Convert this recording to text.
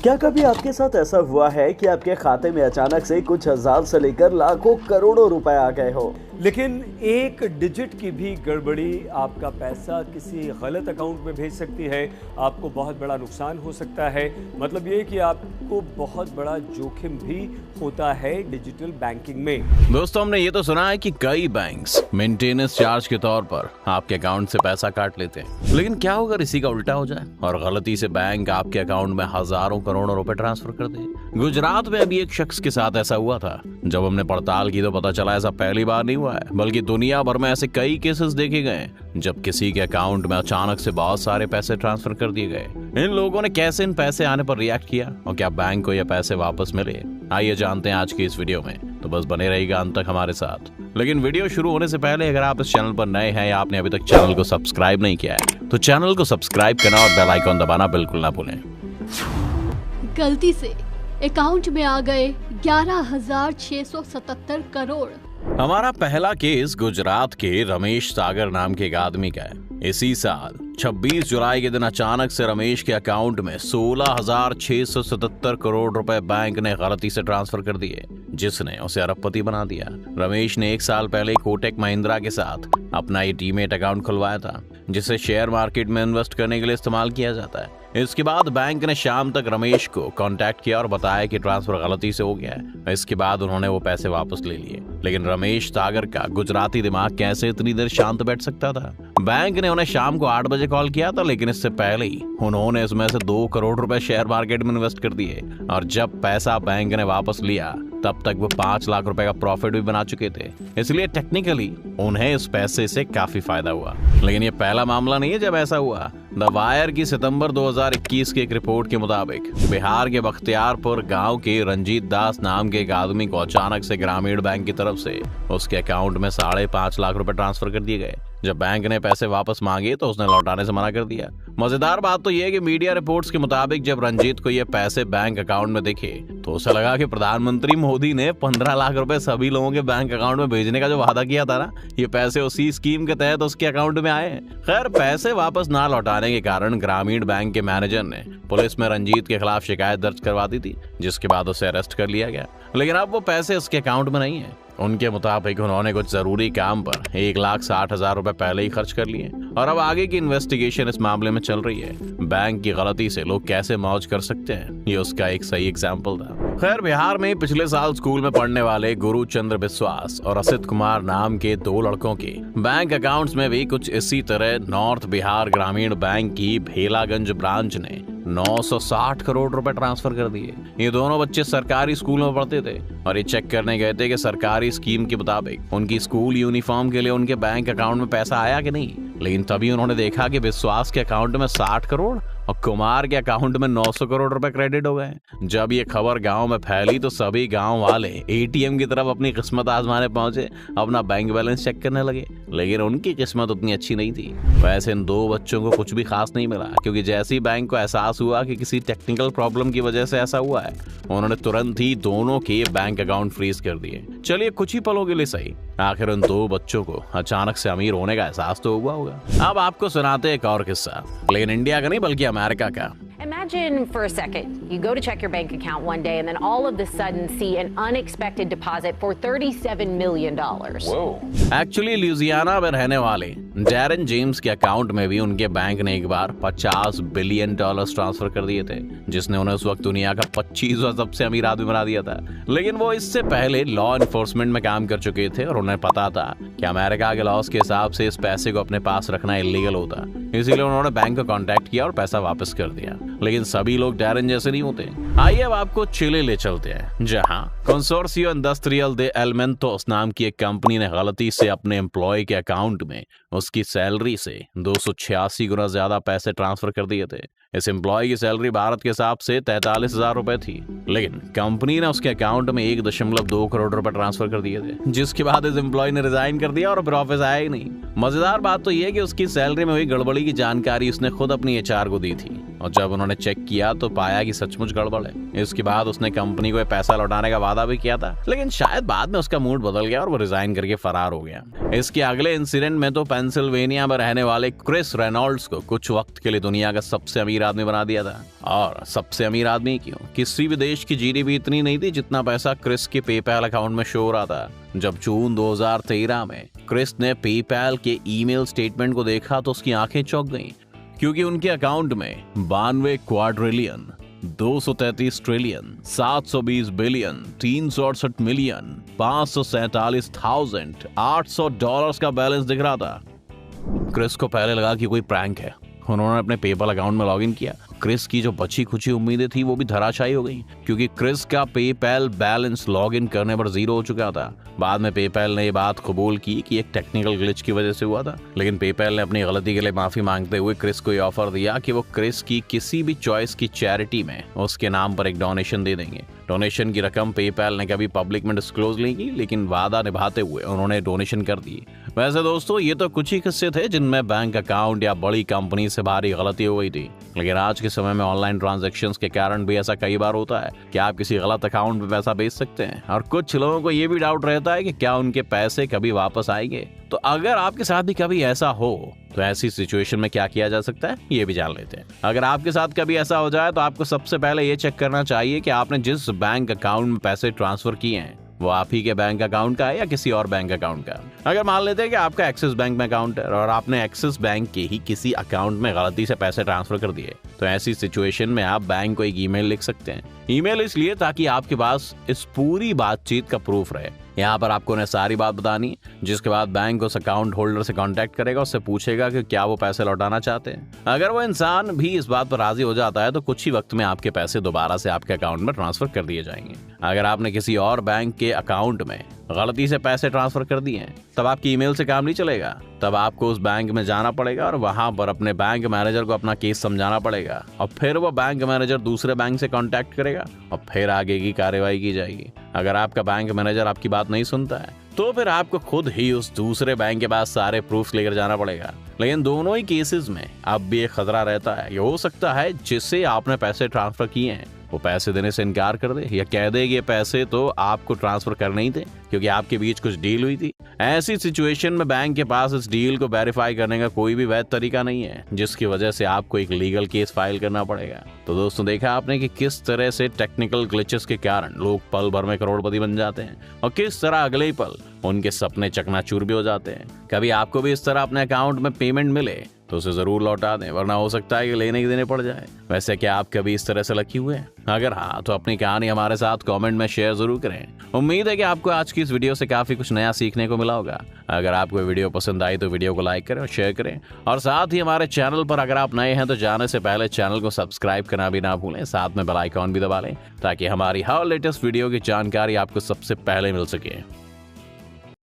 क्या कभी आपके साथ ऐसा हुआ है कि आपके खाते में अचानक से कुछ हजार से लेकर लाखों करोड़ों रुपए आ गए हो, लेकिन एक डिजिट की भी गड़बड़ी आपका पैसा किसी गलत अकाउंट में भेज सकती है, आपको बहुत बड़ा नुकसान हो सकता है। मतलब ये कि आपको बहुत बड़ा जोखिम भी होता है डिजिटल बैंकिंग में। दोस्तों, हमने ये तो सुना है कि कई बैंक्स मेंटेनेंस चार्ज के तौर पर आपके अकाउंट से पैसा काट लेते हैं, लेकिन क्या होगा इसी का उल्टा हो जाए और गलती से बैंक आपके अकाउंट में हजारों करोड़ों रुपए ट्रांसफर कर दे। गुजरात में अभी एक शख्स के साथ ऐसा हुआ था। जब हमने पड़ताल की तो पता चला ऐसा पहली बार नहीं हुआ है, बल्कि दुनिया भर में ऐसे कई केसेस देखे गए जब किसी के अकाउंट में अचानक से बहुत सारे पैसे ट्रांसफर कर दिए गए। इन लोगों ने कैसे इन पैसे आने पर रिएक्ट किया और क्या बैंक को ये पैसे वापस मिले, आइए जानते हैं आज की इस वीडियो में। तो बस बने रहिएगा अंत तक हमारे साथ। लेकिन वीडियो शुरू होने से पहले अगर आप इस चैनल पर नए हैं या आपने अभी तक चैनल को सब्सक्राइब नहीं किया है तो चैनल को सब्सक्राइब करना और बेल आइकन दबाना बिल्कुल ना भूलें। गलती से अकाउंट में आ गए 11,677 करोड़। हमारा पहला केस गुजरात के रमेश सागर नाम के एक आदमी का है। इसी साल 26 जुलाई के दिन अचानक से रमेश के अकाउंट में 16,677 करोड़ रुपए बैंक ने गलती से ट्रांसफर कर दिए, जिसने उसे अरबपति बना दिया। रमेश ने एक साल पहले कोटक महिंद्रा के साथ अपना ये डीमेट अकाउंट खुलवाया था, जिसे शेयर मार्केट में इन्वेस्ट करने के लिए इस्तेमाल किया जाता है। इसके बाद बैंक ने शाम तक रमेश को कांटेक्ट किया और बताया कि ट्रांसफर गलती से हो गया है। इसके बाद उन्होंने वो पैसे वापस ले लिए। लेकिन रमेश सागर का गुजराती दिमाग कैसे इतनी देर शांत बैठ सकता था। बैंक ने उन्हें शाम को 8 बजे कॉल किया था, लेकिन इससे पहले ही उन्होंने इसमें से 2 करोड़ रुपए शेयर मार्केट में इन्वेस्ट कर दिए और जब पैसा बैंक ने वापस लिया तब तक वो 5 लाख रुपए का प्रॉफिट भी बना चुके थे। इसलिए टेक्निकली उन्हें इस पैसे से काफी फायदा हुआ। लेकिन ये पहला मामला नहीं है जब ऐसा हुआ। द वायर की सितंबर 2021 की एक रिपोर्ट के मुताबिक बिहार के बख्तियारपुर गांव के रंजीत दास नाम के एक आदमी को अचानक से ग्रामीण बैंक की तरफ से उसके अकाउंट में 5.5 लाख रुपए ट्रांसफर कर दिए गए। जब बैंक ने पैसे वापस मांगे तो उसने लौटाने से मना कर दिया। मजेदार बात तो यह कि मीडिया रिपोर्ट्स के मुताबिक जब रंजीत को ये पैसे बैंक अकाउंट में दिखे तो उसे लगा कि प्रधानमंत्री मोदी ने 15 लाख रुपए सभी लोगों के बैंक अकाउंट में भेजने का जो वादा किया था ना, ये पैसे उसी स्कीम के तहत उसके अकाउंट में आए। खैर, पैसे वापस ना लौटाने के कारण ग्रामीण बैंक के मैनेजर ने पुलिस में रंजीत के खिलाफ शिकायत दर्ज करवा दी थी, जिसके बाद उसे अरेस्ट कर लिया गया। लेकिन अब वो पैसे उसके अकाउंट में नहीं है। उनके मुताबिक उन्होंने कुछ जरूरी काम पर 1,60,000 रुपए पहले ही खर्च कर लिए और अब आगे की इन्वेस्टिगेशन इस मामले में चल रही है। बैंक की गलती से लोग कैसे मौज कर सकते हैं, ये उसका एक सही एग्जाम्पल था। खैर, बिहार में पिछले साल स्कूल में पढ़ने वाले गुरुचंद्र विश्वास और असित कुमार नाम के 2 लड़कों के बैंक अकाउंट्स में भी कुछ इसी तरह नॉर्थ बिहार ग्रामीण बैंक की भेलागंज ब्रांच ने 960 करोड़ रुपए ट्रांसफर कर दिए। ये दोनों बच्चे सरकारी स्कूल में पढ़ते थे और ये चेक करने गए थे कि सरकारी स्कीम के मुताबिक उनकी स्कूल यूनिफॉर्म के लिए उनके बैंक अकाउंट में पैसा आया कि नहीं। लेकिन तभी उन्होंने देखा कि विश्वास के अकाउंट में 60 करोड़ और कुमार के अकाउंट में 900 करोड़ रुपए क्रेडिट हो गए। जब ये खबर गांव में फैली तो सभी गांव वाले एटीएम की तरफ अपनी किस्मत आजमाने पहुंचे, अपना बैंक बैलेंस चेक करने लगे। लेकिन उनकी किस्मत उतनी अच्छी नहीं थी। वैसे इन 2 बच्चों को कुछ भी खास नहीं मिला, क्योंकि जैसे ही बैंक को एहसास हुआ कि किसी टेक्निकल प्रॉब्लम की वजह से ऐसा हुआ है, उन्होंने तुरंत ही दोनों के बैंक अकाउंट फ्रीज कर दिए। चलिए, कुछ ही पलों के लिए सही, आखिर उन 2 बच्चों को अचानक से अमीर होने का एहसास तो हुआ होगा। अब आपको सुनाते एक और किस्सा, लेकिन इंडिया का नहीं बल्कि अमेरिका का। Imagine for a second, you go to check your bank account one day and then all of a sudden see an unexpected deposit for $37 million. Actually ल्यूजियाना में रहने वाले डैरन जेम्स के अकाउंट में भी उनके बैंक ने एक बार $50 बिलियन ट्रांसफर कर दिए थे, जिसने उन्हें उस वक्त दुनिया का 25वां सबसे अमीर आदमी बना दिया था। लेकिन वो इससे पहले लॉ एनफोर्समेंट में काम कर चुके थे और उन्हें पता था कि अमेरिका के लॉज के हिसाब से इस पैसे को अपने पास रखना इलीगल होता। इसीलिए उन्होंने बैंक को कांटेक्ट किया और पैसा वापस कर दिया। लेकिन सभी लोग डैरन जैसे नहीं होते। आइए अब आपको चिले ले चलते हैं, जहां कंसोर्सियो इंडस्ट्रियल दे एलिमेंटोस नाम की एक कंपनी ने गलती से अपने एम्प्लॉय के अकाउंट में उसकी सैलरी से 286 गुना ज्यादा पैसे ट्रांसफर कर दिए थे। इस एम्प्लॉय की सैलरी भारत के हिसाब से 43,000 रुपए थी, लेकिन कंपनी ने उसके अकाउंट में 1.2 करोड़ रुपए ट्रांसफर कर दिए थे, जिसके बाद इस एम्प्लॉय ने रिजाइन कर दिया और फिर ऑफिस आया ही नहीं। मजेदार बात तो यह कि उसकी सैलरी में हुई गड़बड़ी की जानकारी उसने खुद अपनी HR को दी थी और जब उन्होंने चेक किया तो पाया कि सचमुच गड़बड़ है। इसके बाद उसने कंपनी को पैसा लौटाने का वादा भी किया था, लेकिन शायद बाद में उसका मूड बदल गया और वो रिजाइन करके फरार हो गया। इसके अगले इंसिडेंट में तो पेंसिल्वेनिया में रहने वाले क्रिस रेनॉल्ड्स को कुछ वक्त के लिए दुनिया का सबसे अमीर आदमी बना दिया था। और सबसे अमीर आदमी क्यों? किसी भी देश की जीडीपी इतनी नहीं थी जितना पैसा क्रिस के पेपैल अकाउंट में शो हो रहा था। जब जून 2013 में क्रिस ने पेपैल के ईमेल स्टेटमेंट को देखा तो उसकी आंखें चौंक गईं, क्योंकि उनके अकाउंट में 92 quadrillion, 233 trillion, 720 billion, 368 million, 547,800 dollars का बैलेंस दिख रहा था। क्रिस को पहले लगा कि कोई प्रैंक है। उन्होंने अपने पेपैल अकाउंट में लॉगिन किया। क्रिस की जो बची खुची उम्मीदें थी वो भी धराशायी हो गई, क्योंकि क्रिस का पेपैल बैलेंस लॉगिन करने पर 0 हो चुका था। बाद में पेपैल ने ये बात कबूल की कि एक टेक्निकल ग्लिच की वजह से हुआ था, लेकिन पेपैल ने अपनी गलती के लिए माफी मांगते हुए क्रिस को ये ऑफर दिया कि वो क्रिस की किसी भी चॉइस की चैरिटी में उसके नाम पर एक डोनेशन दे देंगे। डोनेशन की रकम पेपैल ने कभी पब्लिक में डिस्क्लोज नहीं की, लेकिन वादा निभाते हुए उन्होंने डोनेशन कर दी। वैसे दोस्तों, ये तो कुछ ही किस्से थे जिनमें बैंक अकाउंट या बड़ी कंपनी से भारी गलती हो गई थी, लेकिन आज के समय में ऑनलाइन ट्रांजैक्शंस के कारण भी ऐसा कई बार होता है कि आप किसी गलत अकाउंट में पैसा भेज सकते हैं, और कुछ लोगों को ये भी डाउट रहता है कि क्या उनके पैसे कभी वापस आएंगे। तो अगर आपके साथ भी कभी ऐसा हो तो ऐसी सिचुएशन में क्या किया जा सकता है, ये भी जान लेते हैं। अगर आपके साथ कभी ऐसा हो जाए तो आपको सबसे पहले ये चेक करना चाहिए कि आपने जिस बैंक अकाउंट में पैसे ट्रांसफर किए हैं वो आप ही के बैंक अकाउंट का है या किसी और बैंक अकाउंट का। अगर मान लेते हैं कि आपका एक्सिस बैंक में अकाउंट है और आपने एक्सिस बैंक के ही किसी अकाउंट में गलती से पैसे ट्रांसफर कर दिए, तो ऐसी सिचुएशन में आप बैंक को एक ईमेल लिख सकते हैं। ईमेल इसलिए ताकि आपके पास इस पूरी बातचीत का प्रूफ रहे। यहाँ पर आपको उन्हें सारी बात बतानी, जिसके बाद बैंक उस अकाउंट होल्डर से कांटेक्ट करेगा, उससे पूछेगा कि क्या वो पैसे लौटाना चाहते हैं। अगर वो इंसान भी इस बात पर राजी हो जाता है तो कुछ ही वक्त में आपके पैसे दोबारा से आपके अकाउंट में ट्रांसफर कर दिए जाएंगे। अगर आपने किसी और बैंक के अकाउंट में गलती से पैसे ट्रांसफर कर दिए हैं तब आपकी ईमेल से काम नहीं चलेगा। तब आपको उस बैंक में जाना पड़ेगा और वहां पर अपने बैंक मैनेजर को अपना केस समझाना पड़ेगा, और फिर वो बैंक मैनेजर दूसरे बैंक से कांटेक्ट करेगा और फिर आगे की कार्यवाही की जाएगी। अगर आपका बैंक मैनेजर आपकी बात नहीं सुनता है तो फिर आपको खुद ही उस दूसरे बैंक के पास सारे प्रूफ लेकर जाना पड़ेगा। लेकिन दोनों ही केसेस में अब भी एक खतरा रहता है। ये हो सकता है जिससे आपने पैसे ट्रांसफर किए हैं वो पैसे देने से इनकार कर दे या कह दे कि पैसे तो आपको ट्रांसफर करने ही थे क्योंकि आपके बीच कुछ डील हुई थी। ऐसी सिचुएशन में बैंक के पास इस डील को वेरीफाई करने का कोई भी वैध तरीका नहीं है, जिसकी वजह से आपको एक लीगल केस फाइल करना पड़ेगा। तो दोस्तों, देखा आपने कि किस तरह से टेक्निकल ग्लिचेस के कारण लोग पल भर में करोड़पति बन जाते हैं और किस तरह अगले ही पल उनके सपने चकनाचूर भी हो जाते हैं। कभी आपको भी इस तरह अपने अकाउंट में पेमेंट मिले तो उसे जरूर लौटा दें, वरना हो सकता है कि लेने के देने पड़ जाए। वैसे क्या आप कभी इस तरह से लकी हुए? अगर हाँ, तो अपनी कहानी हमारे साथ कमेंट में शेयर जरूर करें। उम्मीद है कि आपको आज की इस वीडियो से काफी कुछ नया सीखने को मिला होगा। अगर आपको वीडियो पसंद आई तो वीडियो को लाइक करें और शेयर करें, और साथ ही हमारे चैनल पर अगर आप नए हैं तो जाने से पहले चैनल को सब्सक्राइब करना भी ना भूलें, साथ में बेल आइकॉन भी दबा लें ताकि हमारी हर लेटेस्ट वीडियो की जानकारी आपको सबसे पहले मिल सके।